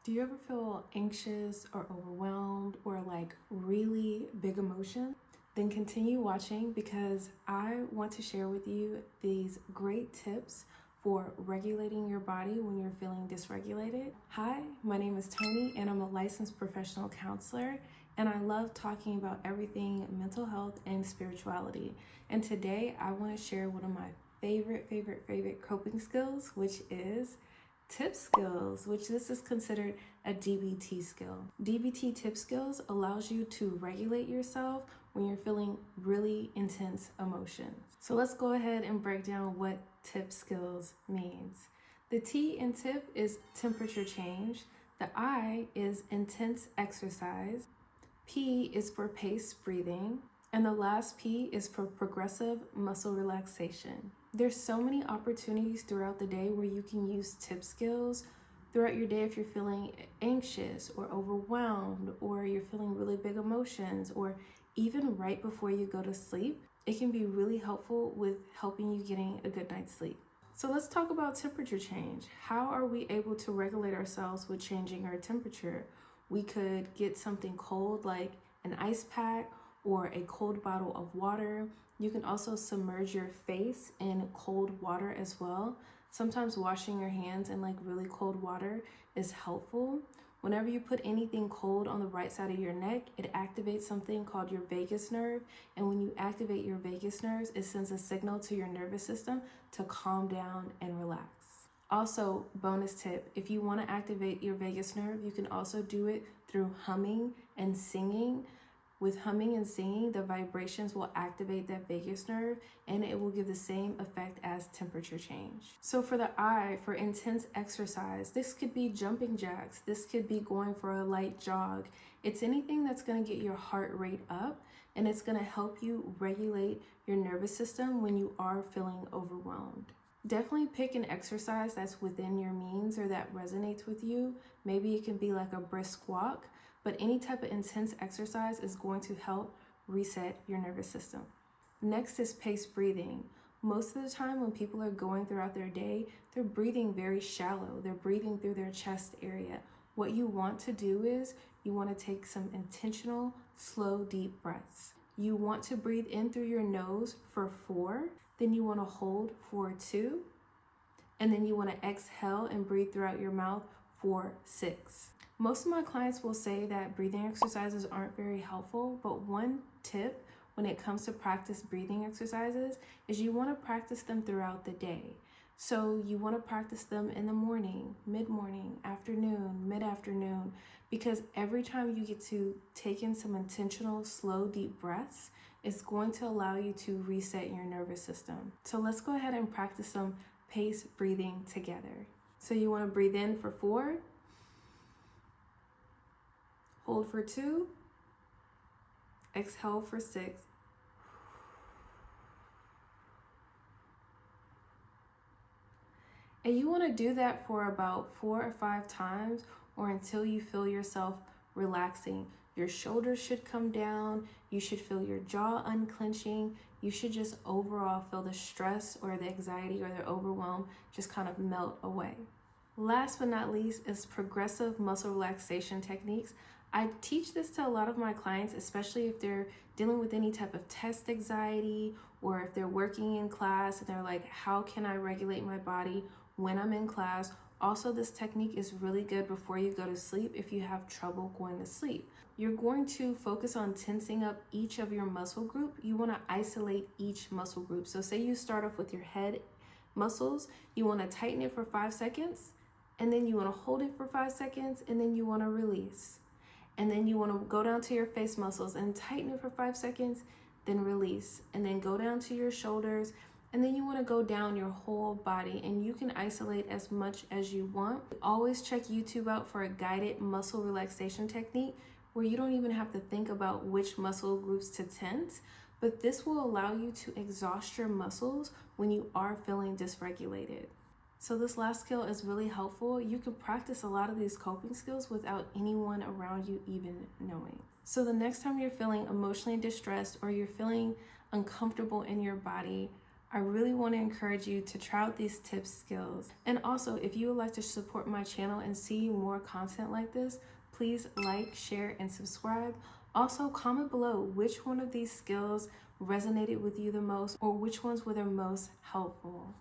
Do you ever feel anxious or overwhelmed or like really big emotion? Then continue watching because I want to share with you these great tips for regulating your body when you're feeling dysregulated. Hi, my name is Tony and I'm a licensed professional counselor, and I love talking about everything mental health and spirituality. And today I want to share one of my favorite coping skills, which is TIPP skills, which this is considered a DBT skill. DBT TIPP skills allows you to regulate yourself when you're feeling really intense emotions. So let's go ahead and break down what TIPP skills means. The T in TIPP is temperature change. The I is intense exercise. P is for paced breathing. And the last P is for progressive muscle relaxation. There's so many opportunities throughout the day where you can use TIPP skills throughout your day if you're feeling anxious or overwhelmed, or you're feeling really big emotions, or even right before you go to sleep. It can be really helpful with helping you getting a good night's sleep. So let's talk about temperature change. How are we able to regulate ourselves with changing our temperature? We could get something cold like an ice pack or a cold bottle of water. You can also submerge your face in cold water as well. Sometimes washing your hands in like really cold water is helpful. Whenever you put anything cold on the right side of your neck, it activates something called your vagus nerve. And when you activate your vagus nerves, it sends a signal to your nervous system to calm down and relax. Also, bonus tip, if you want to activate your vagus nerve, you can also do it through humming and singing. With humming and singing, the vibrations will activate that vagus nerve and it will give the same effect as temperature change. So for the I, for intense exercise, this could be jumping jacks. This could be going for a light jog. It's anything that's going to get your heart rate up, and it's going to help you regulate your nervous system when you are feeling overwhelmed. Definitely pick an exercise that's within your means or that resonates with you. Maybe it can be like a brisk walk, but any type of intense exercise is going to help reset your nervous system. Next is paced breathing. Most of the time when people are going throughout their day, they're breathing very shallow. They're breathing through their chest area. What you want to do is you want to take some intentional, slow, deep breaths. You want to breathe in through your nose for 4, then you want to hold for 2, and then you want to exhale and breathe throughout your mouth for 6. Most of my clients will say that breathing exercises aren't very helpful, but one tip when it comes to practice breathing exercises is you want to practice them throughout the day. So you want to practice them in the morning, mid-morning, afternoon, mid-afternoon, because every time you get to take in some intentional, slow, deep breaths, it's going to allow you to reset your nervous system. So let's go ahead and practice some paced breathing together. So you want to breathe in for 4, hold for 2, exhale for 6. And you want to do that for about 4 or 5 times, or until you feel yourself relaxing. Your shoulders should come down. You should feel your jaw unclenching. You should just overall feel the stress or the anxiety or the overwhelm just kind of melt away. Last but not least is progressive muscle relaxation techniques. I teach this to a lot of my clients, especially if they're dealing with any type of test anxiety, or if they're working in class and they're like, how can I regulate my body when I'm in class? Also, this technique is really good before you go to sleep if you have trouble going to sleep. You're going to focus on tensing up each of your muscle group. You want to isolate each muscle group. So say you start off with your head muscles, you want to tighten it for 5 seconds, and then you want to hold it for 5 seconds, and then you want to release. And then you want to go down to your face muscles and tighten it for 5 seconds, then release. And then go down to your shoulders, and then you want to go down your whole body, and you can isolate as much as you want. Always check YouTube out for a guided muscle relaxation technique where you don't even have to think about which muscle groups to tense, but this will allow you to exhaust your muscles when you are feeling dysregulated. So this last skill is really helpful. You can practice a lot of these coping skills without anyone around you even knowing. So the next time you're feeling emotionally distressed or you're feeling uncomfortable in your body, I really want to encourage you to try out these tips, skills. And also, if you would like to support my channel and see more content like this, please like, share, and subscribe. Also, comment below which one of these skills resonated with you the most or which ones were the most helpful.